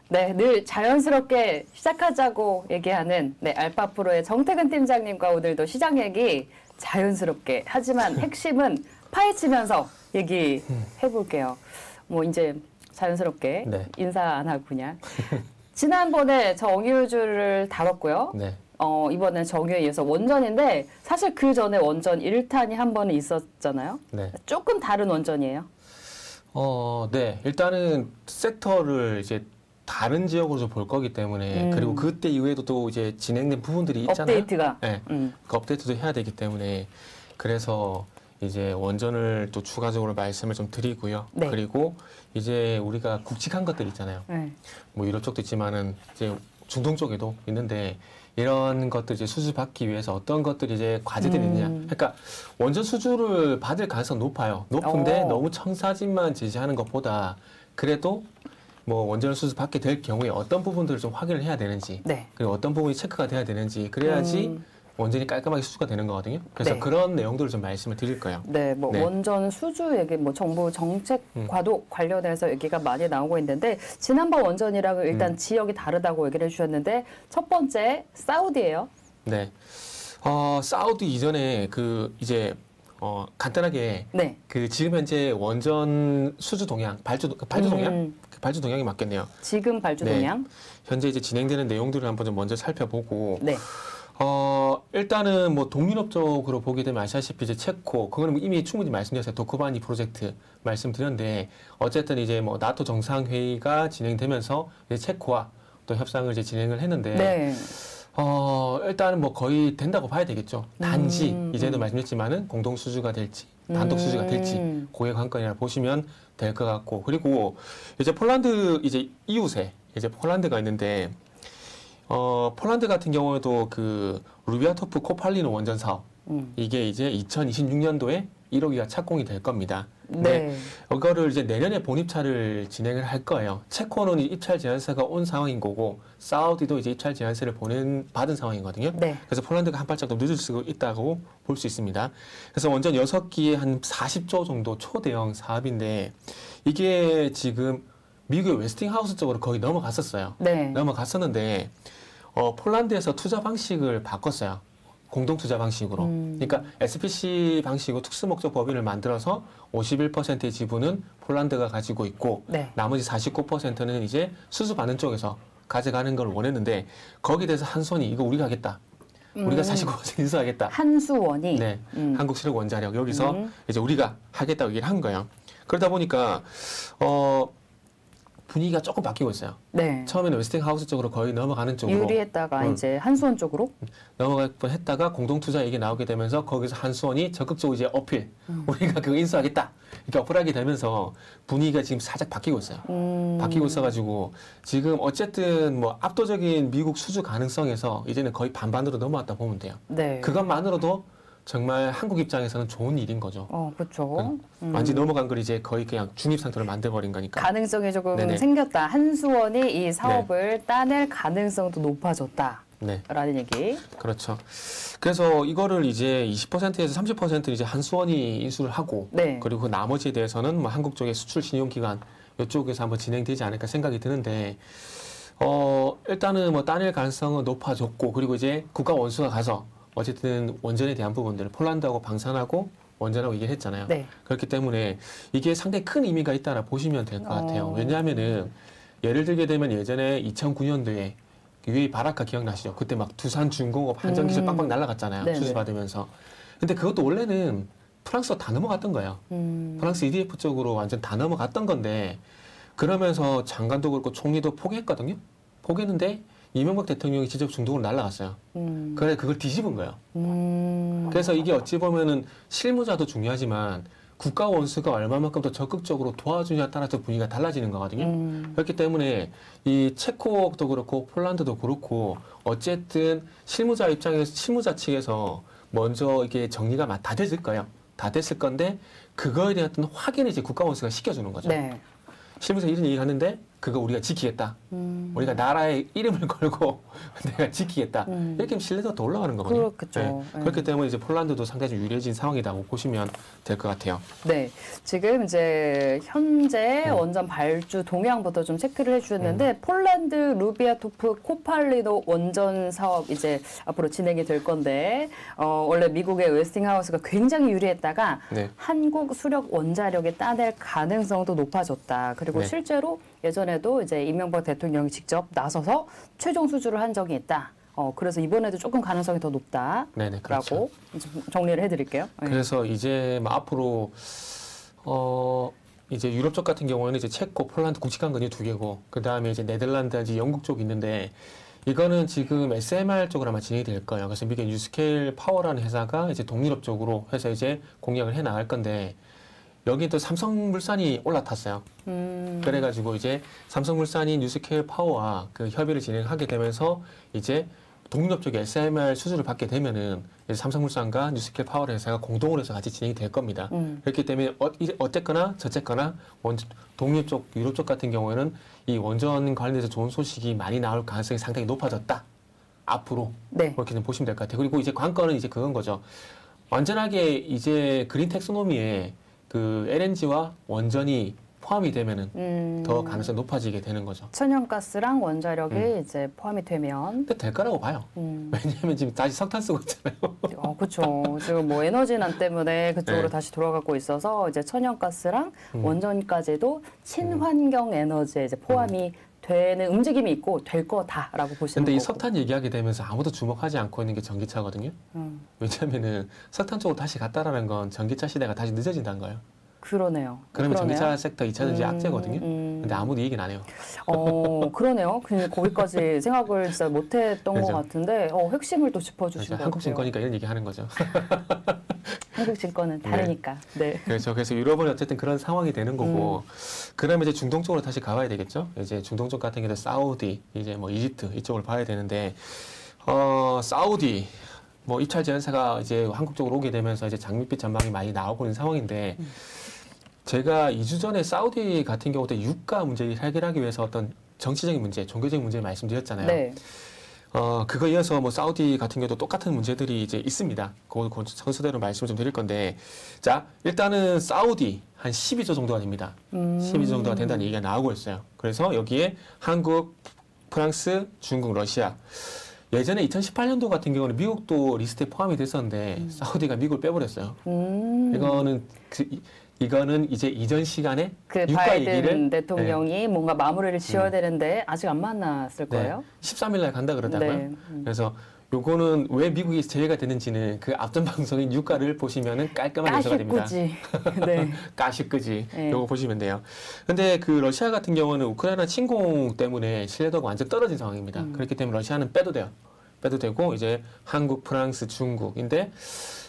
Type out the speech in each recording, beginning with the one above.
네, 늘 자연스럽게 시작하자고 얘기하는 알파프로의 정태근 팀장님과 오늘도 시장 얘기 자연스럽게 하지만 핵심은 파헤치면서 얘기해 볼게요. 뭐 이제 자연스럽게 네. 인사 안 하고 그냥. 지난번에 정유주를 다뤘고요. 네. 이번엔 정유에 이어서 원전인데 사실 그 전에 원전 1탄이 한 번은 있었잖아요. 네. 조금 다른 원전이에요. 네. 일단은 섹터를 이제 다른 지역으로 좀 볼 거기 때문에 그리고 그때 이후에도 또 이제 진행된 부분들이 있잖아요. 업데이트가. 네. 그 업데이트도 해야 되기 때문에 그래서 이제 원전을 또 추가적으로 말씀을 좀 드리고요. 네. 그리고 이제 우리가 굵직한 것들 있잖아요. 네. 뭐 유럽 쪽도 있지만은 이제 중동 쪽에도 있는데 이런 것들 이제 수주 받기 위해서 어떤 것들이 이제 과제들이 있느냐. 그러니까 원전 수주를 받을 가능성 높아요. 높은데 너무 청사진만 제시하는 것보다 그래도 뭐 원전을 수주 받게 될 경우에 어떤 부분들을 좀 확인을 해야 되는지 네. 그리고 어떤 부분이 체크가 돼야 되는지 그래야지 원전이 깔끔하게 수주가 되는 거거든요. 그래서 네. 그런 내용들을 좀 말씀을 드릴 거예요. 네, 뭐 네. 원전 수주 얘기, 뭐 정부 정책과도 관련해서 얘기가 많이 나오고 있는데 지난번 원전이랑은 일단 지역이 다르다고 얘기를 해주셨는데 첫 번째 사우디예요. 네, 사우디 이전에 그 이제 간단하게 네. 그 지금 현재 원전 수주 동향, 발주 동향, 그 발주 동향이 맞겠네요. 지금 발주 네. 동향. 현재 이제 진행되는 내용들을 한번 좀 먼저 살펴보고. 네. 일단은 뭐 동유럽 쪽으로 보게 되면 아시다시피 이제 체코, 그거는 이미 충분히 말씀드렸어요. 도크바니 프로젝트 말씀드렸는데, 어쨌든 이제 뭐 나토 정상회의가 진행되면서 이제 체코와 또 협상을 이제 진행을 했는데, 네. 일단은 뭐 거의 된다고 봐야 되겠죠. 단지, 이제도 말씀드렸지만은 공동 수주가 될지, 단독 수주가 될지, 그게 관건이라 보시면 될 것 같고, 그리고 이제 폴란드 이제 이웃에 이제 폴란드가 있는데, 폴란드 같은 경우에도 그 루비아토프 코팔리노 원전 사업 이게 이제 2026년도에 1호기가 착공이 될 겁니다. 네. 이거를 이제 내년에 본입찰을 진행을 할 거예요. 체코는 입찰 제안서가 온 상황인 거고 사우디도 이제 입찰 제안서를 받은 상황이거든요. 네. 그래서 폴란드가 한 발짝 더 늦을 수 있다고 볼 수 있습니다. 그래서 원전 6기에 한 40조 정도 초대형 사업인데 이게 지금 미국의 웨스팅하우스 쪽으로 거의 넘어갔었어요. 네. 넘어갔었는데 폴란드에서 투자 방식을 바꿨어요. 공동 투자 방식으로. 그러니까 SPC 방식으로 특수목적 법인을 만들어서 51%의 지분은 폴란드가 가지고 있고 네. 나머지 49%는 이제 수주 받는 쪽에서 가져가는 걸 원했는데 거기에 대해서 한손이 이거 우리가 하겠다. 우리가 49% 인수하겠다. 한수원이. 네, 한국수력원자력 여기서 이제 우리가 하겠다고 얘기를 한 거예요. 그러다 보니까 분위기가 조금 바뀌고 있어요. 네. 처음에는 웨스팅하우스 쪽으로 거의 넘어가는 쪽으로 유리했다가 이제 한수원 쪽으로 넘어갈 뻔했다가 공동투자 얘기 나오게 되면서 거기서 한수원이 적극적으로 이제 어필 우리가 그거 인수하겠다 이렇게 어필하게 되면서 분위기가 지금 살짝 바뀌고 있어요. 바뀌고 있어가지고 지금 어쨌든 뭐 압도적인 미국 수주 가능성에서 이제는 거의 반반으로 넘어왔다 보면 돼요. 네. 그것만으로도 정말 한국 입장에서는 좋은 일인 거죠. 그렇죠. 완전히 넘어간 걸 이제 거의 그냥 중립 상태로 만들어버린 거니까. 가능성이 조금 네네. 생겼다. 한수원이 이 사업을 따낼 가능성도 높아졌다. 네. 라는 얘기. 그렇죠. 그래서 이거를 이제 20%에서 30% 이제 한수원이 인수를 하고, 네. 그리고 나머지에 대해서는 뭐 한국 쪽의 수출 신용기관 이쪽에서 한번 진행되지 않을까 생각이 드는데, 일단은 뭐 따낼 가능성은 높아졌고, 그리고 이제 국가 원수가 가서 어쨌든 원전에 대한 부분들을 폴란드하고 방산하고 원전하고 얘기를 했잖아요. 네. 그렇기 때문에 이게 상당히 큰 의미가 있다라 보시면 될 것 같아요. 왜냐하면은 예를 들게 되면 예전에 2009년도에 UAE 바라카 기억나시죠? 그때 막 두산중공업 한전기술 빵빵 날아갔잖아요. 네네. 수주 받으면서. 근데 그것도 원래는 프랑스가 다 넘어갔던 거예요. 프랑스 EDF 쪽으로 완전 다 넘어갔던 건데 그러면서 장관도 그렇고 총리도 포기했거든요. 포기했는데 이명박 대통령이 직접 중동으로 날아갔어요. 그래 그걸 뒤집은 거예요. 그래서 이게 어찌 보면은 실무자도 중요하지만 국가 원수가 얼마만큼 더 적극적으로 도와주냐에 따라서 분위기가 달라지는 거거든요. 그렇기 때문에 이 체코도 그렇고 폴란드도 그렇고 어쨌든 실무자 입장에서 실무자 측에서 먼저 이게 정리가 다 됐을 거예요. 다 됐을 건데 그거에 대한 확인을 이제 국가 원수가 시켜주는 거죠. 네. 실무자 이런 얘기를 하는데 그거 우리가 지키겠다. 우리가 나라의 이름을 걸고 내가 지키겠다. 이렇게 하면 신뢰도가 더 올라가는 거거든요. 그렇겠죠. 네. 그렇기 때문에 이제 폴란드도 상당히 좀 유리해진 상황이라고 보시면 될 것 같아요. 네, 지금 이제 현재 원전 발주 동향부터 좀 체크를 해주셨는데 폴란드 루비아토프 코팔리노 원전 사업 이제 앞으로 진행이 될 건데 원래 미국의 웨스팅하우스가 굉장히 유리했다가 네. 한국 수력 원자력에 따낼 가능성도 높아졌다. 그리고 네. 실제로 예전에도 이제 이명박 대통령이 직접 나서서 최종 수주를 한 적이 있다. 그래서 이번에도 조금 가능성이 더 높다라고 네네, 그렇죠. 정리를 해드릴게요. 네. 그래서 이제 뭐 앞으로 이제 유럽 쪽 같은 경우에는 이제 체코, 폴란드 국직항근이 2개고 그 다음에 이제 네덜란드, 이제 영국 쪽 있는데 이거는 지금 SMR 쪽으로 아마 진행이 될 거예요. 그래서 미국의 뉴스케일 파워라는 회사가 이제 동유럽 쪽으로 해서 이제 공략을 해 나갈 건데 여기 또 삼성물산이 올라탔어요. 그래가지고 이제 삼성물산이 뉴스케일 파워와 그 협의를 진행하게 되면서 이제 동유럽 쪽에 SMR 수주를 받게 되면은 이제 삼성물산과 뉴스케일 파워 회사가 공동으로 해서 같이 진행이 될 겁니다. 그렇기 때문에 어쨌거나 저쨌거나 동유럽 쪽, 유럽 쪽 같은 경우에는 이 원전 관련해서 좋은 소식이 많이 나올 가능성이 상당히 높아졌다. 앞으로 네. 그렇게 좀 보시면 될 것 같아요. 그리고 이제 관건은 이제 그건 거죠. 완전하게 이제 그린 텍소노미에 그 LNG와 원전이 포함이 되면은 더 가능성이 높아지게 되는 거죠. 천연가스랑 원자력이 이제 포함이 되면 근데 될 거라고 봐요. 왜냐하면 지금 다시 석탄 쓰고 있잖아요. 그렇죠. 지금 뭐 에너지난 때문에 그쪽으로 네. 다시 돌아가고 있어서 이제 천연가스랑 원전까지도 친환경 에너지에 이제 포함이 되는 움직임이 있고 될 거다라고 보시는 근데 거고. 이 석탄 얘기하게 되면서 아무도 주목하지 않고 있는 게 전기차거든요. 왜냐하면은 석탄 쪽으로 다시 갔다라는 건 전기차 시대가 다시 늦어진다는 거예요. 그러네요. 그러면 그러네요. 전기차 섹터 2차 전지 악재거든요. 근데 아무도 얘기는 안 해요. 그러네요. 그냥 거기까지 생각을 진짜 못했던 것 그죠. 같은데 핵심을 또 짚어주신 것 같아요. 한국증권이니까 이런 얘기 하는 거죠. 한국증권은 다르니까. 네. 그래서 유럽은 어쨌든 그런 상황이 되는 거고, 그러면 이제 중동 쪽으로 다시 가봐야 되겠죠. 이제 중동 쪽 같은 경우도 사우디, 이제 뭐 이집트 이쪽을 봐야 되는데, 사우디 뭐 입찰 제한사가 이제 한국 쪽으로 오게 되면서 이제 장밋빛 전망이 많이 나오고 있는 상황인데, 제가 2주 전에 사우디 같은 경우도 유가 문제를 해결하기 위해서 어떤 정치적인 문제, 종교적인 문제를 말씀드렸잖아요. 네. 그거 이어서 뭐 사우디 같은 경우도 똑같은 문제들이 이제 있습니다. 그거 선수대로 말씀을 좀 드릴 건데, 자, 일단은 사우디 한 12조 정도가 됩니다. 12조 정도가 된다는 얘기가 나오고 있어요. 그래서 여기에 한국, 프랑스, 중국, 러시아. 예전에 2018년도 같은 경우는 미국도 리스트에 포함이 됐었는데 사우디가 미국을 빼버렸어요. 이거는 이제 이전 시간에 그 유가 바이든 얘기를 대통령이 뭔가 마무리를 지어야 되는데 아직 안 만났을 거예요. 13일 날 간다 그러다고요. 네. 그래서 요거는 왜 미국이 제외가 됐는지는 그 앞전 방송인 유가를 보시면은 깔끔하게 해소가 됩니다. 까시꾸지. 네. 까시끄지. 네. 요거 보시면 돼요. 근데 그 러시아 같은 경우는 우크라이나 침공 때문에 신뢰도가 완전 떨어진 상황입니다. 그렇기 때문에 러시아는 빼도 돼요. 빼도 되고 이제 한국, 프랑스, 중국인데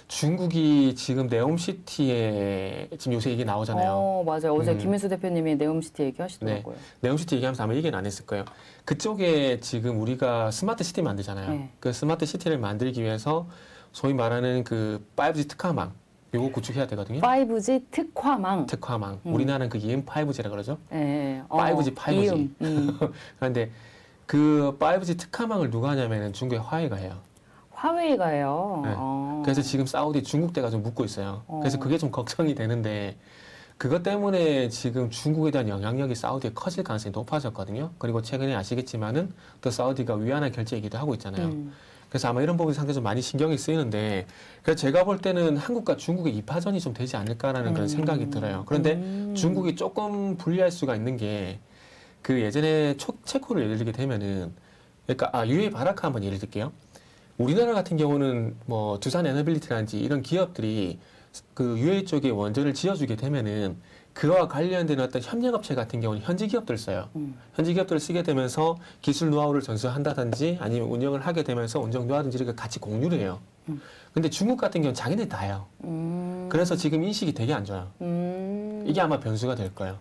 중국이 지금 네옴시티에 지금 요새 얘기 나오잖아요. 맞아요. 어제 김민수 대표님이 네옴시티 얘기하시더라고요. 네. 네옴시티 얘기하면서 아마 얘기는 안 했을 거예요. 그쪽에 지금 우리가 스마트 시티 만들잖아요. 네. 그 스마트 시티를 만들기 위해서 소위 말하는 그 5G 특화망 요거 구축해야 되거든요. 5G 특화망. 특화망. 우리나라는 그 EM5G라 그러죠. 네. 5G. 그런데 그 5G 특화망을 누가 하냐면은 중국의 화웨이가 해요. 화웨이가 해요. 네. 그래서 지금 사우디 중국대가 좀 묻고 있어요. 그래서 그게 좀 걱정이 되는데 그것 때문에 지금 중국에 대한 영향력이 사우디에 커질 가능성이 높아졌거든요. 그리고 최근에 아시겠지만은 또 사우디가 위안화 결제 얘기도 하고 있잖아요. 그래서 아마 이런 부분이 상당히 좀 많이 신경이 쓰이는데 그래서 제가 볼 때는 한국과 중국의 이파전이 좀 되지 않을까라는 그런 생각이 들어요. 그런데 중국이 조금 불리할 수가 있는 게 그 예전에 체코를 예를 들게 되면은 그러니까 UAE 바라카 한번 예를 들게요. 우리나라 같은 경우는 뭐 두산 에너빌리티라든지 이런 기업들이 그 UAE 쪽에 원전을 지어주게 되면은 그와 관련된 어떤 협력업체 같은 경우는 현지 기업들 써요. 현지 기업들을 쓰게 되면서 기술 노하우를 전수한다든지 아니면 운영을 하게 되면서 운영 노하우든지 이렇게 같이 공유를 해요. 근데 중국 같은 경우는 자기네들이 다 해요. 그래서 지금 인식이 되게 안 좋아요. 이게 아마 변수가 될 거예요.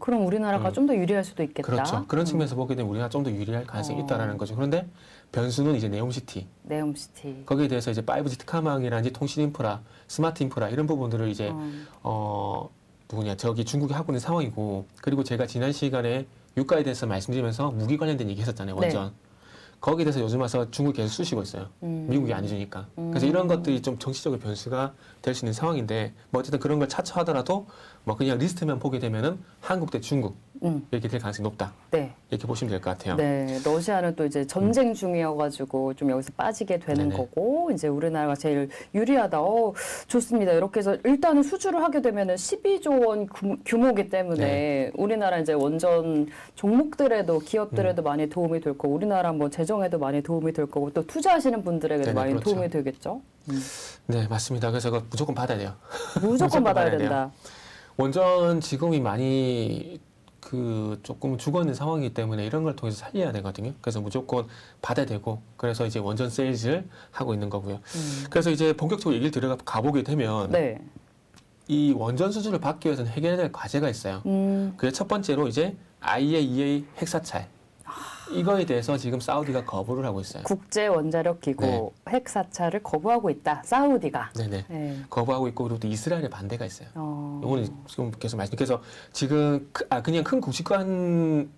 그럼 우리나라가 좀 더 유리할 수도 있겠다. 그렇죠. 그런 측면에서 보게 되면 우리나라 좀 더 유리할 가능성이 있다라는 거죠. 그런데 변수는 이제 네옴시티. 네옴시티. 거기에 대해서 이제 5G 특화망이라든지 통신 인프라, 스마트 인프라 이런 부분들을 이제 누구냐 저기 중국이 하고 있는 상황이고 그리고 제가 지난 시간에 유가에 대해서 말씀드리면서 무기 관련된 얘기 했었잖아요. 원전. 네. 거기에 대해서 요즘 와서 중국이 계속 쑤시고 있어요. 미국이 안 해주니까. 그래서 이런 것들이 좀 정치적인 변수가 될 수 있는 상황인데 뭐 어쨌든 그런 걸 차처하더라도 뭐 그냥 리스트만 보게 되면은 한국 대 중국 이렇게 될 가능성이 높다. 네. 이렇게 보시면 될 것 같아요. 네, 러시아는 또 이제 전쟁 중이어가지고 좀 여기서 빠지게 되는 네네. 거고 이제 우리나라가 제일 유리하다. 좋습니다. 이렇게 해서 일단은 수주를 하게 되면은 12조 원 규모이기 때문에 네. 우리나라 이제 원전 종목들에도 기업들에도 많이 도움이 될 거고 우리나라 뭐 재정에도 많이 도움이 될 거고 또 투자하시는 분들에게도 네네, 많이 그렇죠. 도움이 되겠죠. 네, 맞습니다. 그래서 그거 무조건 받아야 돼요. 무조건 받아야 돼요. 된다. 원전 지금이 많이 조금 죽어 있는 상황이기 때문에 이런 걸 통해서 살려야 되거든요. 그래서 무조건 받아야 되고 그래서 이제 원전 세일즈를 하고 있는 거고요. 그래서 이제 본격적으로 얘기를 들어가 보게 되면 네. 이 원전 수주를 받기 위해서는 해결해야 될 과제가 있어요. 그게 첫 번째로 이제 IAEA 핵사찰. 이거에 대해서 지금 사우디가 거부를 하고 있어요. 국제 원자력 기구 핵 사찰을 거부하고 있다. 사우디가. 네네. 네. 거부하고 있고 그리고 또 이스라엘의 반대가 있어요. 이거는 지금 계속 그래서 지금 그냥 큰 국직거리를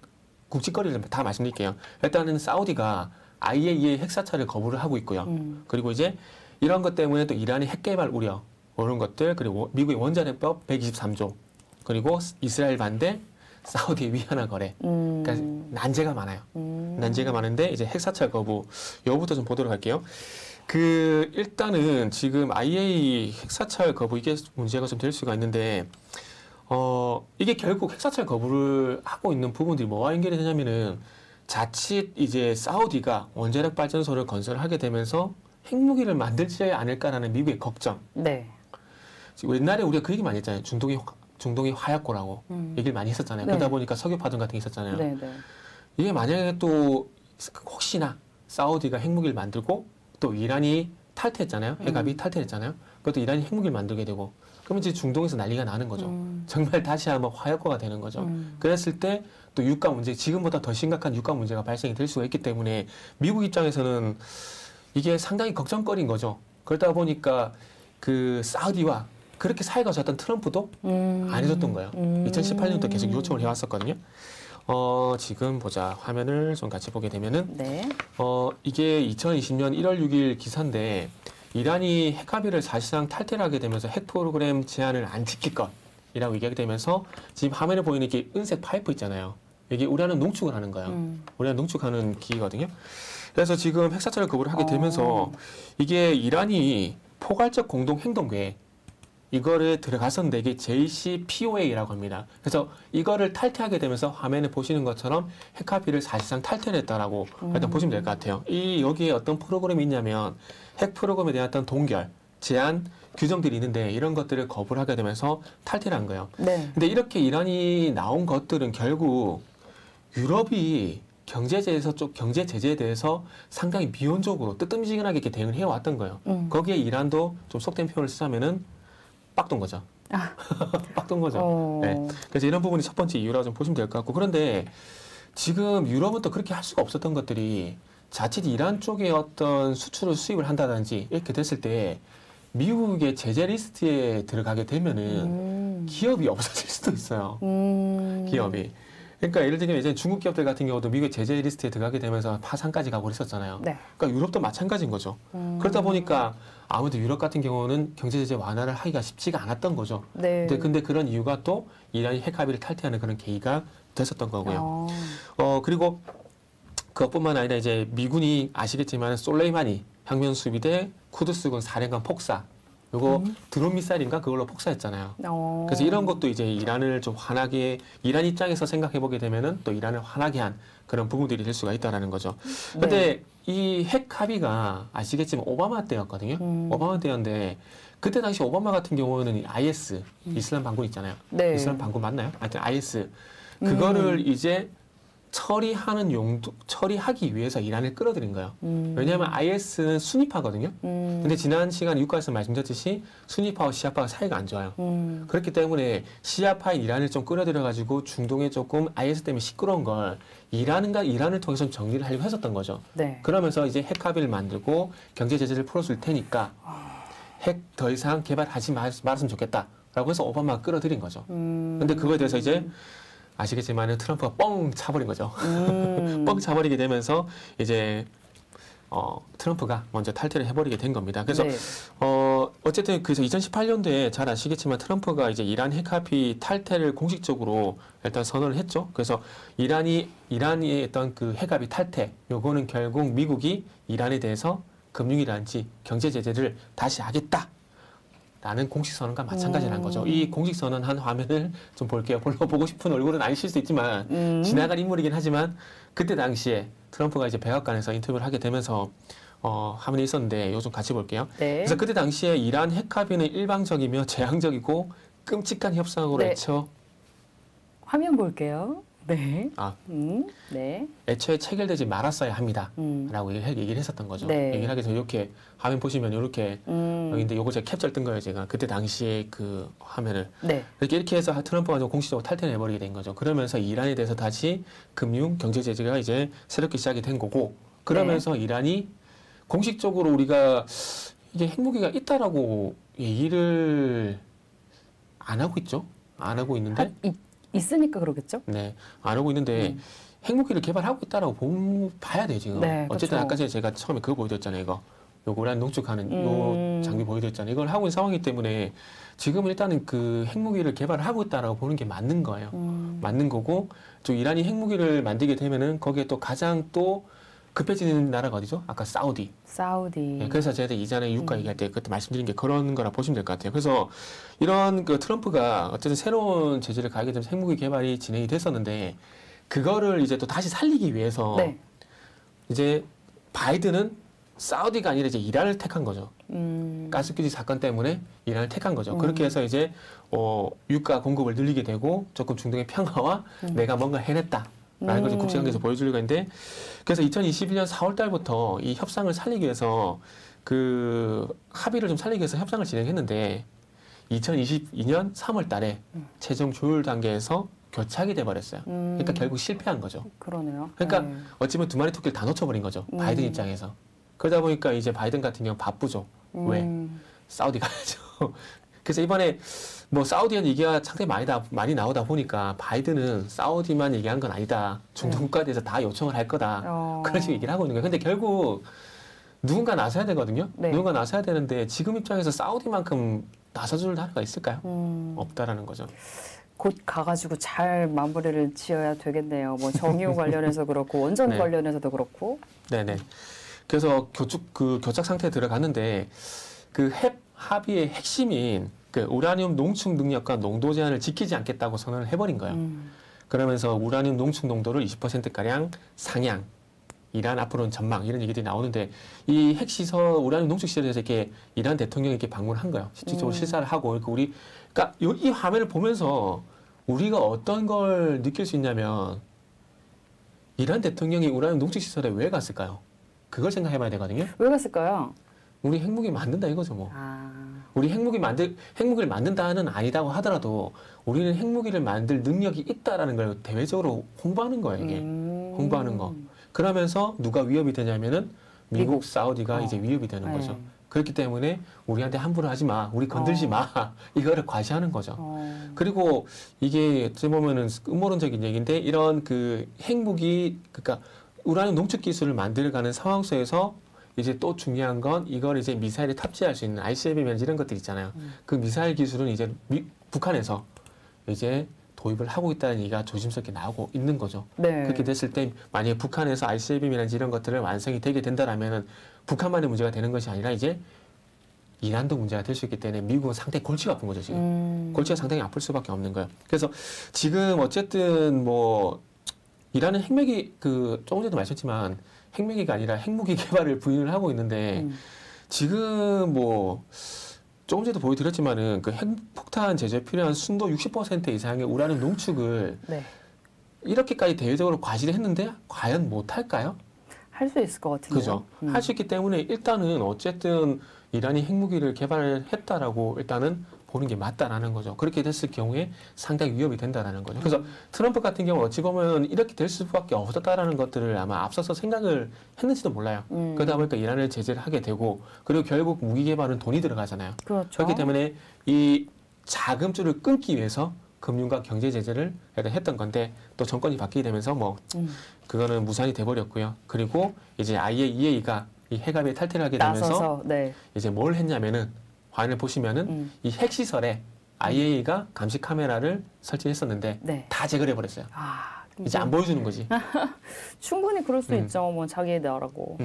다 말씀드릴게요. 일단은 사우디가 IAEA 핵사찰을 거부를 하고 있고요. 그리고 이제 이런 것 때문에 또 이란의 핵개발 우려 이런 것들 그리고 미국의 원자력법 123조 그리고 이스라엘 반대 사우디의 위안화 거래. 그러니까 난제가 많아요. 난제가 많은데 이제 핵사찰 거부 여부터 좀 보도록 할게요. 일단은 지금 IAEA 핵사찰 거부 이게 문제가 좀 될 수가 있는데 이게 결국 핵사찰 거부를 하고 있는 부분들이 뭐와 연결이 되냐면은 자칫 이제 사우디가 원자력 발전소를 건설하게 되면서 핵무기를 만들지 않을까라는 미국의 걱정. 네. 옛날에 우리가 그 얘기 많이 했잖아요. 중동이 화약고라고 얘기를 많이 했었잖아요. 네. 그러다 보니까 석유 파동 같은 게 있었잖아요. 네, 네. 이게 만약에 또 혹시나 사우디가 핵무기를 만들고 또 이란이 탈퇴했잖아요. 핵합이 탈퇴했잖아요. 그것도 이란이 핵무기를 만들게 되고 그러면 이제 중동에서 난리가 나는 거죠. 정말 다시 한번 화약고가 되는 거죠. 그랬을 때 또 유가 문제, 지금보다 더 심각한 유가 문제가 발생이 될 수가 있기 때문에 미국 입장에서는 이게 상당히 걱정거리인 거죠. 그러다 보니까 그 사우디와 그렇게 사이가 좋았던 트럼프도 안 해줬던 거예요. 2018년부터 계속 요청을 해왔었거든요. 지금 보자. 화면을 좀 같이 보게 되면은, 네. 이게 2020년 1월 6일 기사인데, 이란이 핵합의를 사실상 탈퇴를 하게 되면서 핵 프로그램 제한을 안 지킬 것이라고 얘기하게 되면서, 지금 화면에 보이는 이게 은색 파이프 있잖아요. 이게 우라늄 농축을 하는 거예요. 우라늄 농축하는 기기거든요. 그래서 지금 핵사찰을 거부를 하게 되면서, 이게 이란이 포괄적 공동행동계획, 이거를 들어갔었는데 이게 JCPOA라고 합니다. 그래서 이거를 탈퇴하게 되면서 화면에 보시는 것처럼 핵합의를 사실상 탈퇴를 했다라고 일단 보시면 될 것 같아요. 여기에 어떤 프로그램이 있냐면 핵 프로그램에 대한 어떤 동결, 제한, 규정들이 있는데 이런 것들을 거부를 하게 되면서 탈퇴를 한 거예요. 네. 근데 이렇게 이란이 나온 것들은 결국 유럽이 경제 제재에 대해서 상당히 미온적으로 뜨뜻미지근하게 이렇게 대응을 해왔던 거예요. 거기에 이란도 좀 속된 표현을 쓰자면은 빡돈 거죠. 빡돈 거죠. 네. 그래서 이런 부분이 첫 번째 이유라고 좀 보시면 될 것 같고 그런데 지금 유럽은 또 그렇게 할 수가 없었던 것들이 자칫 이란 쪽에 어떤 수출을 수입을 한다든지 이렇게 됐을 때 미국의 제재 리스트에 들어가게 되면은 기업이 없어질 수도 있어요. 기업이. 그러니까 예를 들면 이제 중국 기업들 같은 경우도 미국의 제재 리스트에 들어가게 되면서 파산까지 가고 그랬었잖아요. 네. 그러니까 유럽도 마찬가지인 거죠. 그러다 보니까 아무래도 유럽 같은 경우는 경제 제재 완화를 하기가 쉽지가 않았던 거죠. 네. 근데 그런 이유가 또 이란이 핵 합의를 탈퇴하는 그런 계기가 됐었던 거고요. 그리고 그것뿐만 아니라 이제 미군이 아시겠지만 솔레이마니 혁명 수비대 쿠드스군 사령관 폭사 요거 드론 미사일인가 그걸로 폭사했잖아요. 그래서 이런 것도 이제 이란을 좀 화나게 이란 입장에서 생각해 보게 되면은 또 이란을 화나게 한 그런 부분들이 될 수가 있다라는 거죠. 근데 이 핵 합의가 아시겠지만 오바마 때였거든요. 오바마 때였는데 그때 당시 오바마 같은 경우는 IS 이슬람 반군 있잖아요. 네. 이슬람 반군 맞나요? 하여튼 IS 그거를 이제 처리하기 위해서 이란을 끌어들인 거예요. 왜냐하면 IS는 순위파거든요. 근데 지난 시간에 유가에서 말씀드렸듯이 순위파와 시아파가 사이가 안 좋아요. 그렇기 때문에 시아파인 이란을 좀 끌어들여가지고 중동에 조금 IS 때문에 시끄러운 걸 이란을 통해서 좀 정리를 하려고 했었던 거죠. 네. 그러면서 이제 핵 합의를 만들고 경제 제재를 풀어줄 테니까 핵 더 이상 개발하지 말았으면 좋겠다. 라고 해서 오바마가 끌어들인 거죠. 근데 그거에 대해서 이제 아시겠지만 트럼프가 뻥 차버린 거죠. 뻥 차버리게 되면서 이제 트럼프가 먼저 탈퇴를 해버리게 된 겁니다. 그래서 네. 어쨌든 그래서 2018년도에 잘 아시겠지만 트럼프가 이제 이란 핵합의 탈퇴를 공식적으로 일단 선언을 했죠. 그래서 이란이 했던 그 핵합의 탈퇴, 요거는 결국 미국이 이란에 대해서 금융이라든지 경제 제재를 다시 하겠다. 라는 공식 선언과 마찬가지라는 거죠. 이 공식 선언한 화면을 좀 볼게요. 별로 보고 싶은 얼굴은 아니실 수 있지만 지나간 인물이긴 하지만 그때 당시에 트럼프가 이제 백악관에서 인터뷰를 하게 되면서 화면이 있었는데 요즘 같이 볼게요. 네. 그래서 그때 당시에 이란 핵합의는 일방적이며 재앙적이고 끔찍한 협상으로 네. 화면 볼게요. 네. 네. 애초에 체결되지 말았어야 합니다. 라고 얘기를 했었던 거죠. 네. 얘기를 하기 전에 이렇게 화면 보시면 이렇게 근데 요거 제가 캡처를 뜬 거예요. 제가 그때 당시에 그 화면을 네. 이렇게 해서 트럼프가 공식적으로 탈퇴를 해버리게 된 거죠. 그러면서 이란에 대해서 다시 금융 경제 제재가 이제 새롭게 시작이 된 거고 그러면서 이란이 공식적으로 우리가 이게 핵무기가 있다라고 얘기를 안 하고 있죠. 안 하고 있는데 있으니까 그러겠죠? 네, 안 하고 있는데 핵무기를 개발하고 있다라고 봐야 돼요 지금. 네, 어쨌든 그렇죠. 아까 전에 제가 처음에 그거 보여드렸잖아요. 이거 요거란 농축하는 요 장비 보여드렸잖아요. 이걸 하고 있는 상황이기 때문에 지금은 일단은 그 핵무기를 개발을 하고 있다라고 보는 게 맞는 거예요. 맞는 거고 또 이란이 핵무기를 만들게 되면은 거기에 또 가장 또 급해지는 나라가 어디죠? 아까 사우디. 네, 그래서 제가 이전에 유가 얘기할 때 그때 말씀드린 게 그런 거라 보시면 될 것 같아요. 그래서 이런 그 트럼프가 어쨌든 새로운 제재를 가하게 되면서 핵무기 개발이 진행이 됐었는데 그거를 이제 또 다시 살리기 위해서 네. 이제 바이든은 사우디가 아니라 이제 이란을 택한 거죠. 가스규지 사건 때문에 이란을 택한 거죠. 그렇게 해서 이제 유가 공급을 늘리게 되고 조금 중동의 평화와 내가 뭔가 해냈다. 라는 걸 국제관계에서 보여주려고 했는데 그래서 2021년 4월 달부터 이 협상을 살리기 위해서 그 합의를 좀 살리기 위해서 협상을 진행했는데 2022년 3월 달에 최종 조율 단계에서 교착이 돼버렸어요. 그러니까 결국 실패한 거죠. 그러네요. 그러니까 네. 어찌 보면 두 마리 토끼를 다 놓쳐버린 거죠. 바이든 입장에서. 그러다 보니까 이제 바이든 같은 경우 바쁘죠. 왜? 사우디 가야죠. 그래서 이번에 뭐 사우디한 얘기가 상당히 많이 나오다 보니까 바이든은 사우디만 얘기한 건 아니다. 중동 국가들에서 다 요청을 할 거다. 그런 식으로 얘기를 하고 있는 거예요. 근데 결국 누군가 나서야 되거든요. 네. 누군가 나서야 되는데 지금 입장에서 사우디만큼 나서줄 나라가 있을까요? 없다라는 거죠. 곧 가가지고 잘 마무리를 지어야 되겠네요. 뭐 정유 관련해서 그렇고 원전 네. 관련해서도 그렇고. 네네. 그래서 교착 상태에 들어갔는데 그 핵 합의의 핵심인 그 우라늄 농축 능력과 농도 제한을 지키지 않겠다고 선언을 해버린 거예요. 그러면서 우라늄 농축 농도를 20%가량 상향. 이란 앞으로는 전망 이런 얘기들이 나오는데 이 핵시설 우라늄 농축 시설에 대해서 이렇게 이란 대통령이 이렇게 방문을 한 거예요. 실질적으로 실사를 하고 그러니까 이 화면을 보면서 우리가 어떤 걸 느낄 수 있냐면 이란 대통령이 우라늄 농축 시설에 왜 갔을까요? 그걸 생각해봐야 되거든요. 왜 갔을까요? 우리 핵무기 만든다 이거죠 뭐. 우리 핵무기를 만든다는 아니다고 하더라도 우리는 핵무기를 만들 능력이 있다라는 걸 대외적으로 홍보하는 거예요 이게. 홍보하는 거. 그러면서 누가 위협이 되냐면은 미국, 사우디가 이제 위협이 되는 거죠. 그렇기 때문에 우리한테 함부로 하지 마, 우리 건들지 마, 이거를 과시하는 거죠. 그리고 이게 어찌 보면은 음모론적인 얘기인데 이런 그 핵무기, 그러니까 우라늄 농축 기술을 만들어가는 상황 속에서 이제 또 중요한 건 이걸 이제 미사일에 탑재할 수 있는 ICBM 이런 것들 있잖아요. 그 미사일 기술은 이제 북한에서 이제 도입을 하고 있다는 얘기가 조심스럽게 나오고 있는 거죠. 네. 그렇게 됐을 때 만약에 북한에서 ICBM이라든지 이런 것들을 완성이 되게 된다라면은 북한만의 문제가 되는 것이 아니라 이제 이란도 문제가 될 수 있기 때문에 미국은 상당히 골치가 아픈 거죠 지금. 골치가 상당히 아플 수밖에 없는 거예요. 그래서 지금 어쨌든 뭐 이란은 핵무기 조금 전에도 말씀했지만 핵무기가 아니라 핵무기 개발을 부인을 하고 있는데 지금 뭐 조금 전에도 보여드렸지만은 그 핵폭탄 제조에 필요한 순도 60% 이상의 우라늄 농축을 네. 이렇게까지 대외적으로 과시를 했는데 과연 못할까요? 할 수 있을 것 같은데요. 그죠. 할 수 있기 때문에 일단은 어쨌든 이란이 핵무기를 개발했다라고 일단은 보는 게 맞다라는 거죠. 그렇게 됐을 경우에 상당히 위협이 된다라는 거죠. 그래서 트럼프 같은 경우 어찌 보면 이렇게 될 수밖에 없었다라는 것들을 아마 앞서서 생각을 했는지도 몰라요. 그러다 보니까 이란을 제재를 하게 되고 그리고 결국 무기 개발은 돈이 들어가잖아요. 그렇죠. 그렇기 때문에 이 자금줄을 끊기 위해서 금융과 경제 제재를 했던 건데 또 정권이 바뀌게 되면서 뭐 그거는 무산이 돼버렸고요. 그리고 이제 IAEA가 이 핵합의에 탈퇴를 하게 되면서 나서서, 네. 이제 뭘 했냐면은 화면을 보시면은 이 핵시설에 IAEA가 감시 카메라를 설치했었는데 네. 다 제거해 버렸어요. 아, 이제 안 보여주는 거지. 충분히 그럴 수 있죠. 뭐 자기의 나라고.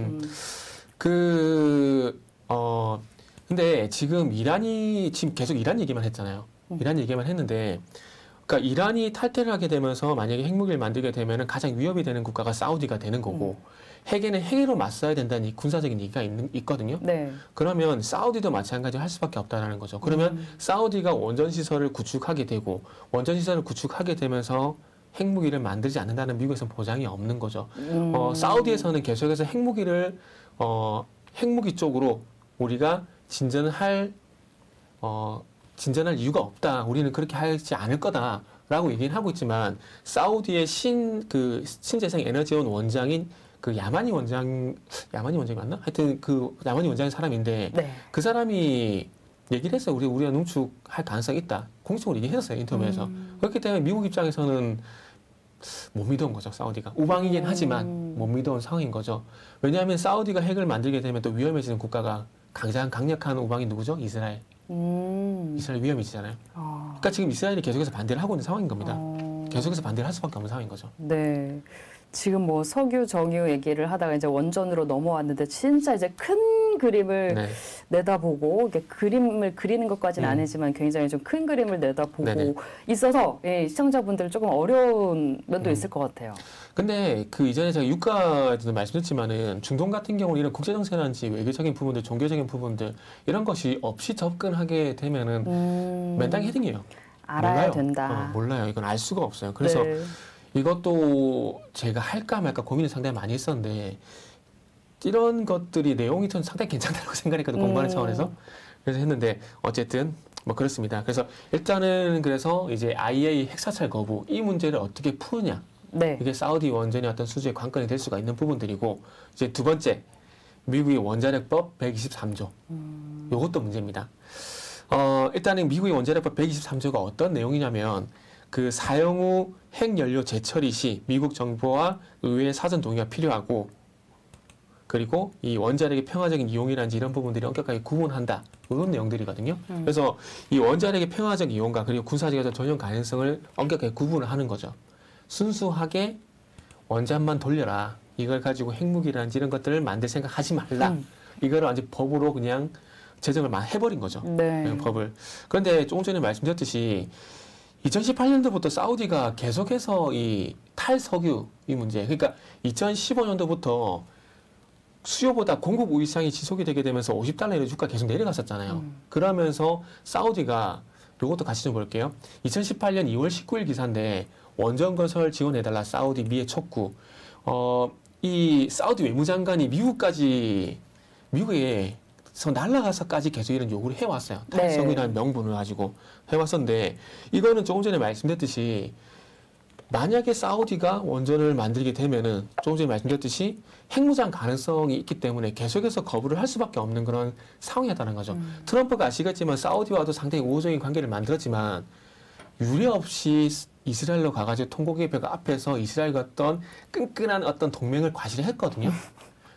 근데 지금 이란이 지금 계속 이란 얘기만 했잖아요. 이란 얘기만 했는데, 그러니까 이란이 탈퇴를 하게 되면서 만약에 핵무기를 만들게 되면은 가장 위협이 되는 국가가 사우디가 되는 거고, 핵에는 핵으로 맞서야 된다는 이 군사적인 얘기가 있거든요. 네. 그러면 사우디도 마찬가지로 할 수밖에 없다라는 거죠. 그러면 사우디가 원전 시설을 구축하게 되고, 원전 시설을 구축하게 되면서 핵무기를 만들지 않는다는 미국에서는 보장이 없는 거죠. 사우디에서는 계속해서 핵무기를 핵무기 쪽으로 우리가 진전할 이유가 없다. 우리는 그렇게 하지 않을 거다라고 얘기는 하고 있지만 사우디의 신재생 에너지원 원장인 그 야마니 원장이 맞나? 하여튼 그 야마니 원장의 사람인데 네. 그 사람이 얘기를 했어요. 우리가 농축할 가능성이 있다. 공식적으로 얘기했어요. 인터뷰에서. 그렇기 때문에 미국 입장에서는 못 믿어온 거죠. 사우디가. 우방이긴 하지만 못 믿어온 상황인 거죠. 왜냐하면 사우디가 핵을 만들게 되면 또 위험해지는 국가가 가장 강력한 우방이 누구죠? 이스라엘. 이스라엘 위험해지잖아요. 그러니까 지금 이스라엘이 계속해서 반대를 하고 있는 상황인 겁니다. 계속해서 반대를 할 수밖에 없는 상황인 거죠. 네. 지금 뭐 석유, 정유 얘기를 하다가 이제 원전으로 넘어왔는데 진짜 이제 큰 그림을 네. 내다보고 이렇게 그림을 그리는 것까지는 아니지만 굉장히 좀 큰 그림을 내다보고 네네. 있어서 예, 시청자분들 조금 어려운 면도 있을 것 같아요. 근데 그 이전에 제가 유가에도 말씀드렸지만은 중동 같은 경우는 이런 국제정세라든지 외교적인 부분들, 종교적인 부분들 이런 것이 없이 접근하게 되면은 맨땅 헤딩이에요. 알아야 몰라요. 된다. 몰라요. 이건 알 수가 없어요. 그래서 네. 이것도 제가 할까 말까 고민을 상당히 많이 했었는데 이런 것들이 내용이 전 상당히 괜찮다고 생각했거든요. 공부하는 차원에서. 그래서 했는데 어쨌든 뭐 그렇습니다. 그래서 일단은 그래서 이제 IAEA 핵사찰 거부 이 문제를 어떻게 푸느냐. 네. 이게 사우디 원전의 어떤 수주의 관건이 될 수가 있는 부분들이고 이제 두 번째 미국의 원자력법 123조 요것도 문제입니다. 일단은 미국의 원자력법 123조가 어떤 내용이냐면 그 사용 후 핵연료 재처리 시 미국 정부와 의회의 사전 동의가 필요하고 그리고 이 원자력의 평화적인 이용이라든지 이런 부분들이 엄격하게 구분한다. 이런 내용들이거든요. 그래서 이 원자력의 평화적 이용과 그리고 군사적인 전용 가능성을 엄격하게 구분을 하는 거죠. 순수하게 원전만 돌려라. 이걸 가지고 핵무기라든지 이런 것들을 만들 생각하지 말라. 이거를 완전 법으로 그냥 제정을 해버린 거죠. 네. 법을. 그런데 조금 전에 말씀드렸듯이 2018년도부터 사우디가 계속해서 이 탈석유 이 문제, 그러니까 2015년도부터 수요보다 공급 우위상이 지속이 되게 되면서 $50의 주가 계속 내려갔었잖아요. 그러면서 사우디가 이것도 같이 좀 볼게요. 2018년 2월 19일 기사인데 원전 건설 지원해달라 사우디 미의 촉구. 이 사우디 외무장관이 미국에서 날아가서까지 계속 이런 요구를 해왔어요. 탈석유라는 명분을 가지고 해왔었는데 이거는 조금 전에 말씀드렸듯이 만약에 사우디가 원전을 만들게 되면은 조금 전에 말씀드렸듯이 핵무장 가능성이 있기 때문에 계속해서 거부를 할 수밖에 없는 그런 상황이었다는 거죠. 트럼프가 아시겠지만 사우디와도 상당히 우호적인 관계를 만들었지만 유례 없이 이스라엘로 가가지고 통곡의 벽 앞에서 이스라엘과 어떤 끈끈한 어떤 동맹을 과시를 했거든요.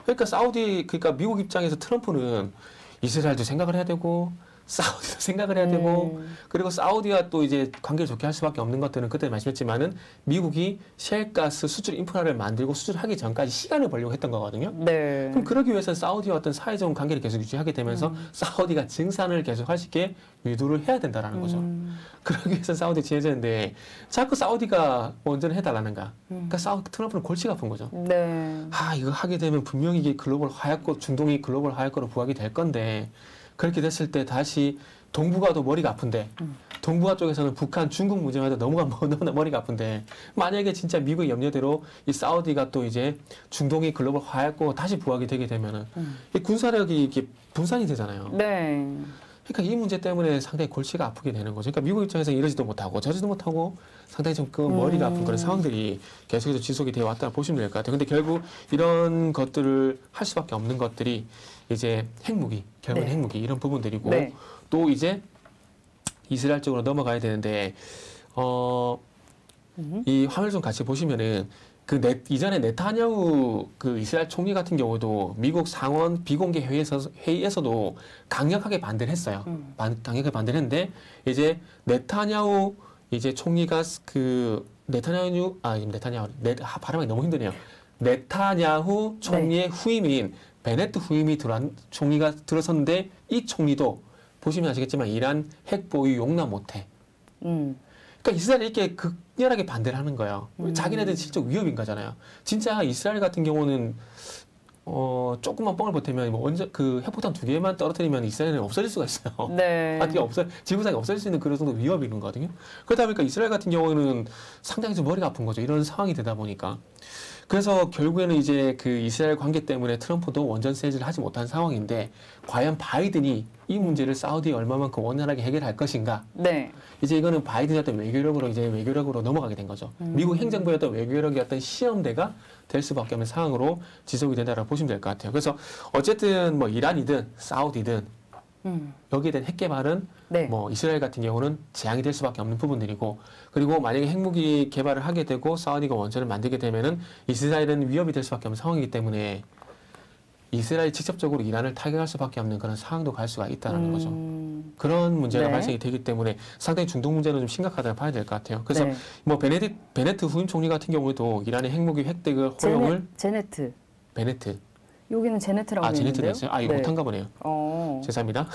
그러니까 미국 입장에서 트럼프는 이스라엘도 생각을 해야 되고 사우디도 생각을 해야 되고 그리고 사우디와 또 이제 관계를 좋게 할 수밖에 없는 것들은 그때 말씀했지만은 미국이 셰일가스 수출 인프라를 만들고 수출하기 전까지 시간을 벌려고 했던 거거든요. 네. 그럼 그러기 위해서 사우디와 어떤 사회적 관계를 계속 유지하게 되면서 사우디가 증산을 계속 할 수 있게 유도를 해야 된다라는 거죠. 그러기 위해서 사우디 지혜자인데 자꾸 사우디가 원전을 해달라는가. 그러니까 트럼프는 골치가 아픈 거죠. 네. 이거 하게 되면 분명히 이게 글로벌 화약고 중동이 글로벌 화약고로 부각이 될 건데 그렇게 됐을 때 다시 동북아도 머리가 아픈데 동북아 쪽에서는 북한, 중국 문제만 해도 너무나 머리가 아픈데 만약에 진짜 미국의 염려대로 이 사우디가 또 이제 중동이 글로벌 화약고 다시 부각이 되게 되면은 이 군사력이 이렇게 분산이 되잖아요. 네. 그러니까 이 문제 때문에 상당히 골치가 아프게 되는 거죠. 그러니까 미국 입장에서 이러지도 못하고 저러지도 못하고 상당히 좀 머리가 아픈 그런 상황들이 계속해서 지속이 되어 왔다 보시면 될 것 같아요. 근데 결국 이런 것들을 할 수밖에 없는 것들이 이제 핵무기, 결국은 핵무기 이런 부분들이고 또 이제 이스라엘 쪽으로 넘어가야 되는데 이 화면 좀 같이 보시면은 이전에 네타냐후 그 이스라엘 총리 같은 경우도 미국 상원 비공개 회의에서도 강력하게 반대를 했어요. 강력하게 반대를 했는데 이제 네타냐후 이제 총리가 발음이 너무 힘드네요. 네타냐후 총리의 후임인 베네트 후임이 총리가 들어섰는데 이 총리도 보시면 아시겠지만 이란 핵 보유 용납 못해. 그러니까 이스라엘이 이렇게 극렬하게 반대를 하는 거예요. 자기네들 실적 위협인 거잖아요. 진짜 이스라엘 같은 경우는 조금만 뻥을 보태면 그 핵폭탄 2개만 떨어뜨리면 이스라엘은 없어질 수가 있어요. 네. 지구상에 없어질 수 있는 그런 정도 위협이 있는 거거든요. 그러다 보니까 이스라엘 같은 경우는 상당히 좀 머리가 아픈 거죠. 이런 상황이 되다 보니까. 그래서 결국에는 이제 그 이스라엘 관계 때문에 트럼프도 원전 세즈를 하지 못한 상황인데 과연 바이든이 이 문제를 사우디에 얼마만큼 원활하게 해결할 것인가? 네. 이제 이거는 바이든의 어떤 외교력으로 넘어가게 된 거죠. 미국 행정부의 어떤 외교력의 어떤 시험대가 될 수밖에 없는 상황으로 지속이 된다라고 보시면 될 것 같아요. 그래서 어쨌든 뭐 이란이든 사우디든 여기에 대한 핵 개발은 네. 뭐 이스라엘 같은 경우는 재앙이 될 수밖에 없는 부분들이고 그리고 만약에 핵무기 개발을 하게 되고 사우디가 원전을 만들게 되면은 이스라엘은 위협이 될 수밖에 없는 상황이기 때문에 이스라엘이 직접적으로 이란을 타격할 수밖에 없는 그런 상황도 갈 수가 있다는 거죠. 그런 문제가 네. 발생이 되기 때문에 상당히 중동 문제는 좀 심각하다고 봐야 될 것 같아요. 그래서 네. 뭐 베네트 후임 총리 같은 경우도 이란의 핵무기 획득을 허용을 제네트. 베네트. 여기는 제네트라고 아, 되어 있는데요. 제네트였어요? 아, 이거 못한가 보네요. 죄송합니다.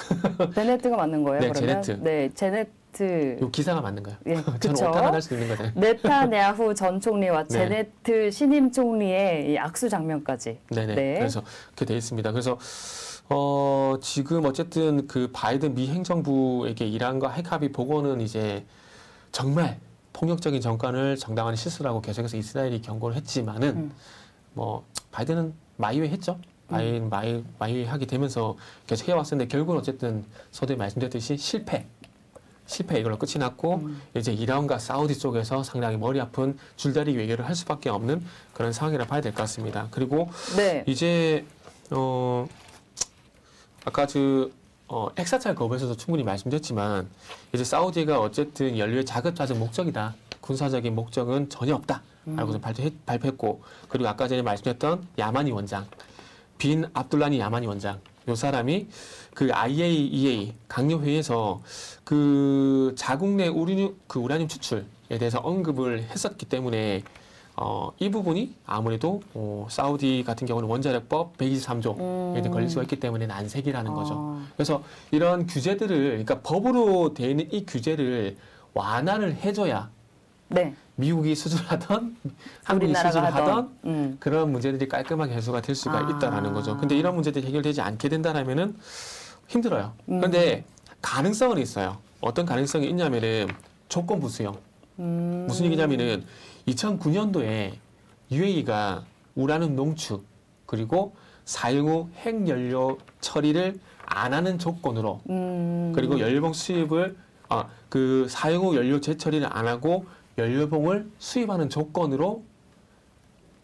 베네트가 맞는 거예요, 네, 그러면? 제네트. 네, 제네트. 이 기사가 맞는 거예요. 예, 저는 그쵸. 오타만 할 수도 있는 거잖아요. 네타냐후 전 총리와 네. 제네트 신임 총리의 이 악수 장면까지. 네네. 네. 그래서 그렇게 돼 있습니다. 그래서 지금 어쨌든 그 바이든 미 행정부에게 이란과 핵 합의 복원은 이제 정말 폭력적인 정권을 정당화하는 실수라고 계속해서 이스라엘이 경고를 했지만은 뭐 바이든은 마이웨이 했죠. 마이웨이 하게 되면서 계속 해왔었는데 결국은 어쨌든 서두에 말씀드렸듯이 실패 이걸로 끝이 났고 이제 이란과 사우디 쪽에서 상당히 머리 아픈 줄다리기 외교를 할 수밖에 없는 그런 상황이라 봐야 될 것 같습니다. 그리고 네. 이제 아까 핵사찰 거부에서도 충분히 말씀드렸지만 이제 사우디가 어쨌든 연료의 자급자족 목적이다. 군사적인 목적은 전혀 없다. 라고 발표했고 그리고 아까 전에 말씀드렸던 야마니 원장 빈 압둘라니 야마니 원장 요 사람이 그 IAEA 강요회의에서 그 자국 내 우라늄 추출에 대해서 언급을 했었기 때문에 이 부분이 아무래도 사우디 같은 경우는 원자력법 123조에 걸릴 수가 있기 때문에 난색이라는 거죠. 그래서 이런 규제들을 그러니까 법으로 되어 있는 이 규제를 완화를 해줘야 네. 미국이 수주하던 한국이 수주하던 그런 문제들이 깔끔하게 해소가 될 수가 있다라는 거죠. 근데 이런 문제들이 해결되지 않게 된다라면은 힘들어요. 그런데 가능성은 있어요. 어떤 가능성이 있냐면은 조건부 수용. 무슨 얘기냐면은 2009년도에 UAE가 우라늄 농축 그리고 사용 후 핵연료 처리를 안 하는 조건으로 그리고 연료봉 수입을 그 사용 후 연료 재처리를 안 하고 연료봉을 수입하는 조건으로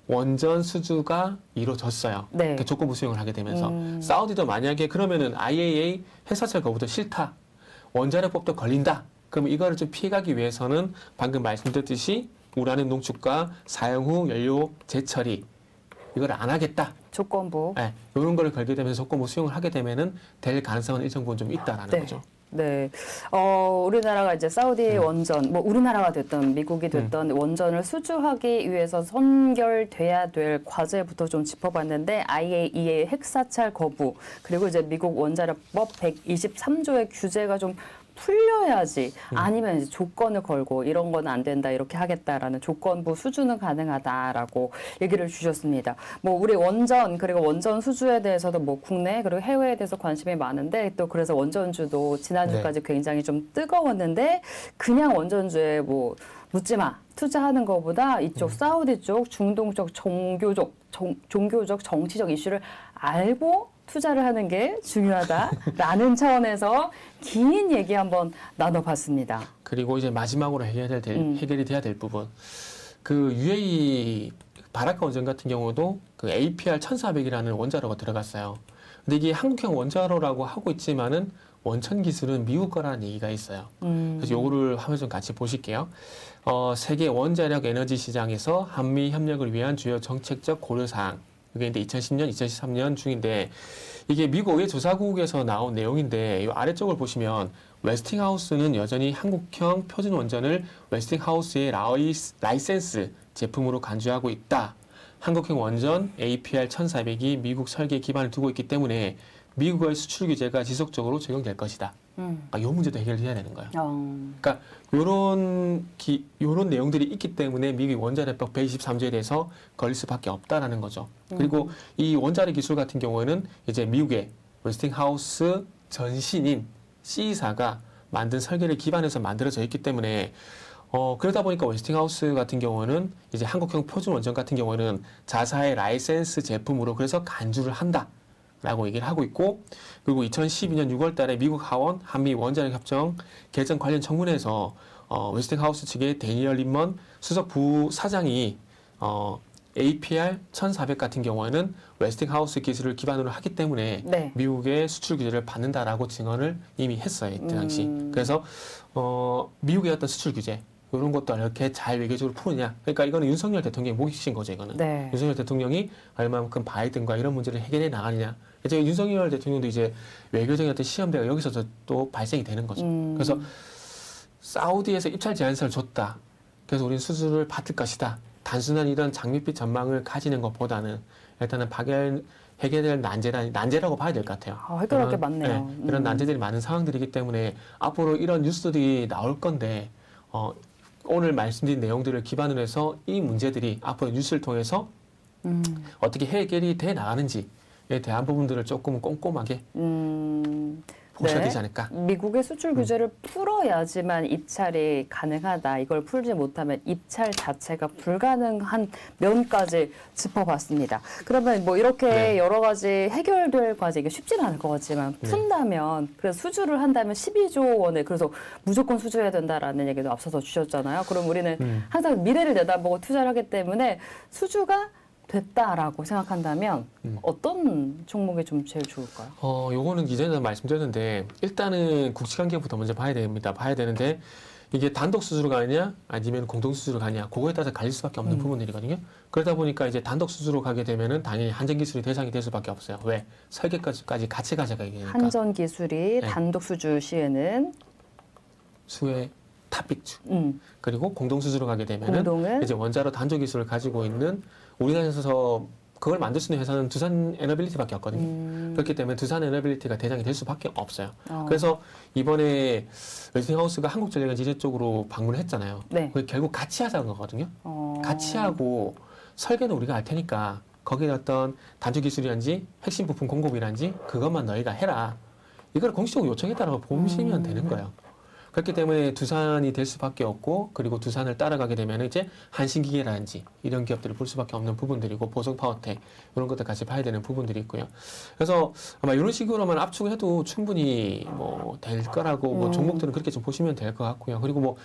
원전 수주가 이루어졌어요. 네. 그 조건부 수용을 하게 되면서 사우디도 만약에 그러면은 IAEA 핵사찰 거부도 싫다. 원자력법도 걸린다. 그럼 이거를 좀 피해가기 위해서는 방금 말씀드렸듯이 우라늄 농축과 사용 후 연료 재처리 이걸 안 하겠다. 조건부. 네, 이런 거를 걸게 되면서 조건부 수용을 하게 되면은 될 가능성은 일정 부분 좀 있다라는 거죠. 네. 우리나라가 이제 사우디 원전, 뭐 우리나라가 됐던 미국이 됐던 원전을 수주하기 위해서 선결돼야 될 과제부터 좀 짚어봤는데 IAEA 핵사찰 거부, 그리고 이제 미국 원자력법 123조의 규제가 좀 풀려야지 아니면 이제 조건을 걸고 이런 건 안 된다 이렇게 하겠다라는 조건부 수주는 가능하다라고 얘기를 주셨습니다. 뭐 우리 원전 그리고 원전 수주에 대해서도 뭐 국내 그리고 해외에 대해서 관심이 많은데 또 그래서 원전주도 지난주까지 굉장히 좀 뜨거웠는데 그냥 원전주에 뭐 묻지 마 투자하는 것보다 이쪽 사우디 쪽 중동 쪽 종교적 정치적 이슈를 알고 투자를 하는 게 중요하다라는 차원에서 긴 얘기 한번 나눠봤습니다. 그리고 이제 마지막으로 해결이 돼야 될 부분. 그 UAE 바라카 원전 같은 경우도 그 APR 1400이라는 원자로가 들어갔어요. 근데 이게 한국형 원자로라고 하고 있지만은 원천 기술은 미국 거라는 얘기가 있어요. 그래서 요거를 화면 좀 같이 보실게요. 세계 원자력 에너지 시장에서 한미 협력을 위한 주요 정책적 고려사항. 이게 이제 2010년, 2013년 중인데 이게 미국의 조사국에서 나온 내용인데 이 아래쪽을 보시면 웨스팅하우스는 여전히 한국형 표준 원전을 웨스팅하우스의 라이센스 제품으로 간주하고 있다. 한국형 원전 APR 1400이 미국 설계에 기반을 두고 있기 때문에 미국의 수출 규제가 지속적으로 적용될 것이다. 이 문제도 해결해야 되는 거예요. 그러니까 요런 내용들이 있기 때문에 미국 원자력법 123조에 대해서 걸릴 수밖에 없다라는 거죠. 그리고 이 원자력 기술 같은 경우에는 이제 미국의 웨스팅하우스 전신인 C사가 만든 설계를 기반해서 만들어져 있기 때문에 그러다 보니까 웨스팅하우스 같은 경우는 이제 한국형 표준 원전 같은 경우는 자사의 라이센스 제품으로 그래서 간주를 한다라고 얘기를 하고 있고, 그리고 2012년 6월 달에 미국 하원 한미 원자력 협정 개정 관련 청문회에서 웨스팅하우스 측의 데니얼 림먼 수석 부사장이 APR 1400 같은 경우에는 웨스팅하우스 기술을 기반으로 하기 때문에 네. 미국의 수출 규제를 받는다라고 증언을 이미 했어요. 이때 당시. 그래서 미국의 어떤 수출 규제 이런 것도 이렇게 잘 외교적으로 푸느냐. 그러니까 이거는 윤석열 대통령이 몫인 거죠. 이거는. 네. 윤석열 대통령이 얼마만큼 바이든과 이런 문제를 해결해 나가느냐. 이제 윤석열 대통령도 이제 외교적인 어떤 시험대가 여기서 또 발생이 되는 거죠. 그래서 사우디에서 입찰 제한서를 줬다. 그래서 우리는 수주를 받을 것이다. 단순한 이런 장밋빛 전망을 가지는 것보다는 일단은 해결될 난제라고 봐야 될 것 같아요. 해결할 게 많네요. 네, 이런 난제들이 많은 상황들이기 때문에 앞으로 이런 뉴스들이 나올 건데 오늘 말씀드린 내용들을 기반으로 해서 이 문제들이 앞으로 뉴스를 통해서 어떻게 해결이 돼 나가는지에 대한 부분들을 조금 꼼꼼하게 보셔야 되지 않을까. 미국의 수출 규제를 풀어야지만 입찰이 가능하다. 이걸 풀지 못하면 입찰 자체가 불가능한 면까지 짚어봤습니다. 그러면 뭐 이렇게 여러 가지 해결될 과제, 이게 쉽지는 않을 것 같지만 푼다면, 그래서 수주를 한다면 12조 원을 그래서 무조건 수주해야 된다라는 얘기도 앞서서 주셨잖아요. 그럼 우리는 항상 미래를 내다보고 투자를 하기 때문에 수주가 됐다라고 생각한다면 어떤 종목이 좀 제일 좋을까요? 요거는 이전에도 말씀드렸는데 일단은 국제관계부터 먼저 봐야 됩니다. 봐야 되는데 이게 단독 수주로 가느냐 아니면 공동 수주로 가느냐 그거에 따라서 갈릴 수밖에 없는 부분들이거든요. 그러다 보니까 이제 단독 수주로 가게 되면은 당연히 한전 기술이 대상이 될 수밖에 없어요. 왜? 설계까지 같이 가져가야 되니까. 한전 기술이 단독 수주 시에는 수의 탑픽주. 그리고 공동 수주로 가게 되면은 공동은? 이제 원자로 단조 기술을 가지고 있는 우리나라에서 그걸 만들 수 있는 회사는 두산 에너빌리티밖에 없거든요. 그렇기 때문에 두산 에너빌리티가 대상이 될 수밖에 없어요. 그래서 이번에 웨스팅하우스가 한국전력을 지제 쪽으로 방문을 했잖아요. 네. 그게 결국 같이 하자는 거거든요. 같이 하고 설계는 우리가 할 테니까 거기에 어떤 단조 기술이란지 핵심 부품 공급이란지 그것만 너희가 해라. 이걸 공식적으로 요청했다라고 보시면 되는 거예요. 그렇기 때문에 두산이 될 수밖에 없고, 그리고 두산을 따라가게 되면 이제 한신기계라든지 이런 기업들을 볼 수밖에 없는 부분들이고, 보성파워텍 이런 것들 같이 봐야 되는 부분들이 있고요. 그래서 아마 이런 식으로만 압축해도 충분히 뭐 될 거라고 뭐 종목들은 그렇게 좀 보시면 될 것 같고요. 그리고 뭐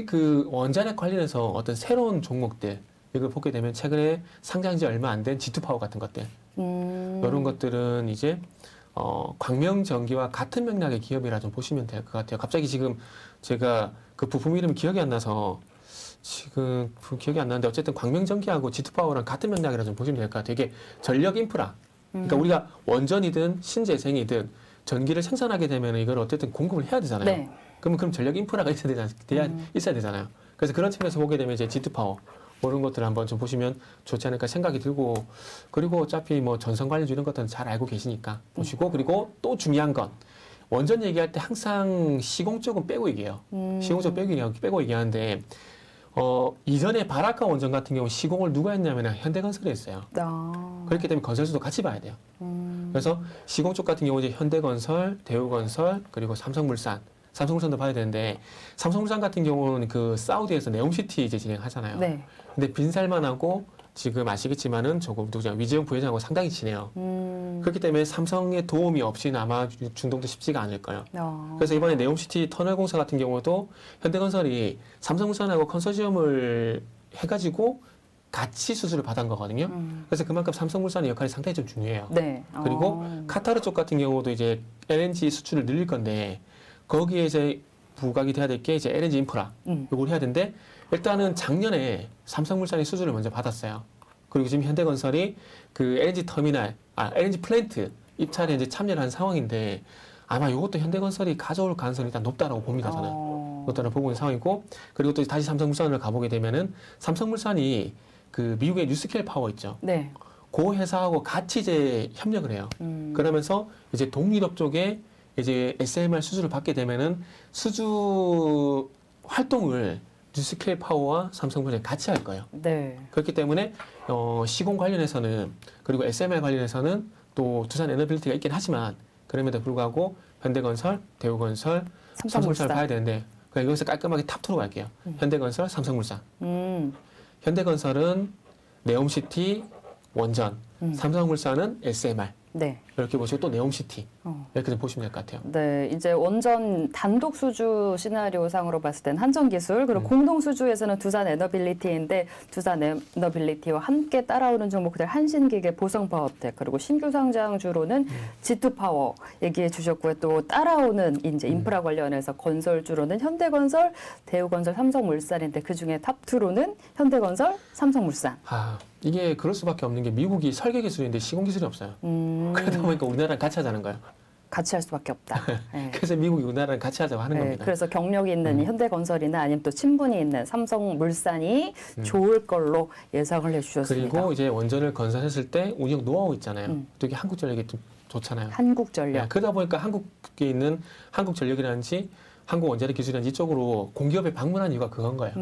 그 원자력 관련해서 어떤 새로운 종목들 이걸 보게 되면 최근에 상장지 얼마 안 된 G2파워 같은 것들 이런 것들은 이제 광명전기와 같은 맥락의 기업이라 좀 보시면 될 것 같아요. 갑자기 지금 제가 그 부품 이름이 기억이 안 나서 지금 기억이 안 나는데 어쨌든 광명전기하고 G2파워랑 같은 맥락이라 좀 보시면 될 것 같아요. 이게 전력 인프라. 그러니까 우리가 원전이든 신재생이든 전기를 생산하게 되면 이걸 어쨌든 공급을 해야 되잖아요. 네. 그럼 전력 인프라가 있어야 되잖아요. 그래서 그런 측면에서 보게 되면 이제 G2파워 그런 것들을 한번 좀 보시면 좋지 않을까 생각이 들고, 그리고 어차피 뭐 전선 관련주 이런 것들은 잘 알고 계시니까 보시고, 그리고 또 중요한 건 원전 얘기할 때 항상 시공 쪽은 빼고 얘기해요. 시공 쪽 빼고 얘기하는데 이전에 바라카 원전 같은 경우 시공을 누가 했냐면 현대건설이 했어요. 그렇기 때문에 건설주도 같이 봐야 돼요. 그래서 시공 쪽 같은 경우 이제 현대건설, 대우건설, 그리고 삼성물산도 봐야 되는데, 삼성물산 같은 경우는 그 사우디에서 네옴시티 이제 진행하잖아요. 네. 근데 빈살만하고 지금 아시겠지만은 조금 위재용 부회장하고 상당히 친해요. 그렇기 때문에 삼성의 도움이 없이는 아마 중동도 쉽지가 않을 거예요. 그래서 이번에 네옴시티 터널 공사 같은 경우도 현대건설이 삼성물산하고 컨소시엄을 해가지고 같이 수주를 받은 거거든요. 그래서 그만큼 삼성물산의 역할이 상당히 좀 중요해요. 네. 그리고 카타르 쪽 같은 경우도 이제 LNG 수출을 늘릴 건데 거기에 이제 부각이 돼야 될 게 이제 LNG 인프라 이걸 해야 되는데 일단은 작년에 삼성물산이 수주를 먼저 받았어요. 그리고 지금 현대건설이 그 LNG 터미널, LNG 플랜트 입찰에 이제 참여를 한 상황인데 아마 이것도 현대건설이 가져올 가능성이 일단 높다라고 봅니다, 저는. 높다라고 보고 있는 상황이고 그리고 또 다시 삼성물산을 가보게 되면은 삼성물산이 그 미국의 뉴스케일 파워 있죠. 네. 그 회사하고 같이 이제 협력을 해요. 그러면서 이제 동유럽 쪽에 이제 SMR 수주를 받게 되면은 수주 활동을 뉴스케일 파워와 삼성물산이 같이 할 거예요. 네. 그렇기 때문에 시공 관련해서는 그리고 SMR 관련해서는 또 두산 에너빌리티가 있긴 하지만 그럼에도 불구하고 현대건설, 대우건설, 삼성물산을 봐야 되는데 그냥 여기서 깔끔하게 탑2로 갈게요. 현대건설, 삼성물산. 현대건설은 네옴시티, 원전, 삼성물산은 SMR. 네. 이렇게 보시고 또 네옴시티 이렇게 좀 보시면 될 것 같아요. 네, 이제 원전 단독 수주 시나리오상으로 봤을 땐 한전기술 그리고 공동 수주에서는 두산 에너빌리티인데 두산 에너빌리티와 함께 따라오는 종목들 한신기계, 보성파워텍 그리고 신규 상장주로는 G2파워 얘기해 주셨고요. 또 따라오는 이제 인프라 관련해서 건설주로는 현대건설, 대우건설, 삼성물산인데 그 중에 탑2로는 현대건설, 삼성물산. 이게 그럴 수밖에 없는 게 미국이 설계 기술인데 시공 기술이 없어요. 그러다 보니까 우리나라랑 같이 하자는 거예요. 같이 할 수밖에 없다. 네. 그래서 미국이 우리나라랑 같이 하자고 하는 겁니다. 그래서 경력이 있는 현대건설이나 아니면 또 친분이 있는 삼성물산이 좋을 걸로 예상을 해주셨습니다. 그리고 이제 원전을 건설했을 때 운영 노하우 있잖아요. 또 이게 한국전력이 좀 좋잖아요. 한국전력. 네, 그러다 보니까 한국에 있는 한국전력이라든지 한국원자력 기술이라든지 이쪽으로 공기업에 방문한 이유가 그건 거예요.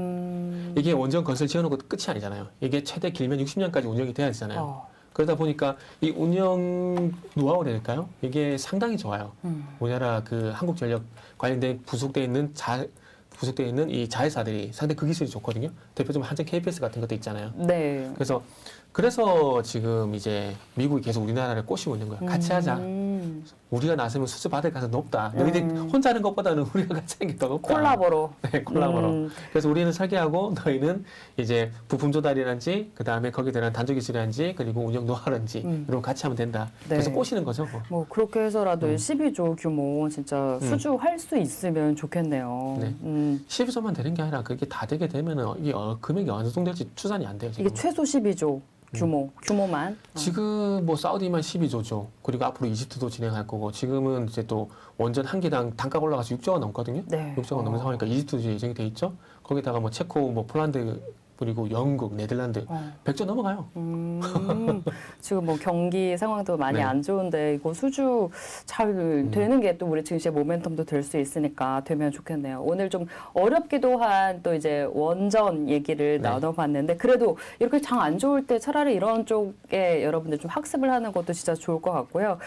이게 원전 건설 지어놓고 끝이 아니잖아요. 이게 최대 길면 60년까지 운영이 돼야 되잖아요. 그러다 보니까 이 운영 노하우랄까요? 이게 상당히 좋아요. 우리나라 그 한국전력 관련된 부속돼 있는 이 자회사들이 상당히 그 기술이 좋거든요. 대표적으로 한전 KPS 같은 것도 있잖아요. 네. 그래서 지금 이제 미국이 계속 우리나라를 꼬시고 있는 거예요. 같이 하자. 우리가 나서면 수주 받을 가능성이 높다. 너희들 혼자 하는 것보다는 우리가 같이 하는 게 더 높다. 콜라보로. 네, 콜라보로. 그래서 우리는 설계하고 너희는 이제 부품 조달이라든지 그다음에 거기에 대한 단조 기술이라든지 그리고 운영 노하우라든지 이런 거 같이 하면 된다. 그래서 꼬시는 거죠. 뭐 그렇게 해서라도 12조 규모 진짜 수주할 수 있으면 좋겠네요. 네. 12조만 되는 게 아니라 그게 다 되게 되면은 이게 금액이 어느 정도 될지 추산이 안 돼요. 지금. 이게 최소 12조. 규모만. 지금 뭐 사우디만 12조죠. 그리고 앞으로 이집트도 진행할 거고 지금은 이제 또 원전 한 개당 단가가 올라가서 6조가 넘거든요. 네. 6조가 넘는 상황이니까 이집트도 이제 예정이 돼 있죠. 거기다가 뭐 체코, 뭐 폴란드 그리고 영국, 네덜란드 100조 넘어가요. 지금 뭐 경기 상황도 많이 안 좋은데 이거 수주 잘 되는 게 또 우리 증시의 모멘텀도 될 수 있으니까 되면 좋겠네요. 오늘 좀 어렵기도 한 또 이제 원전 얘기를 나눠봤는데 그래도 이렇게 장 안 좋을 때 차라리 이런 쪽에 여러분들 좀 학습을 하는 것도 진짜 좋을 것 같고요.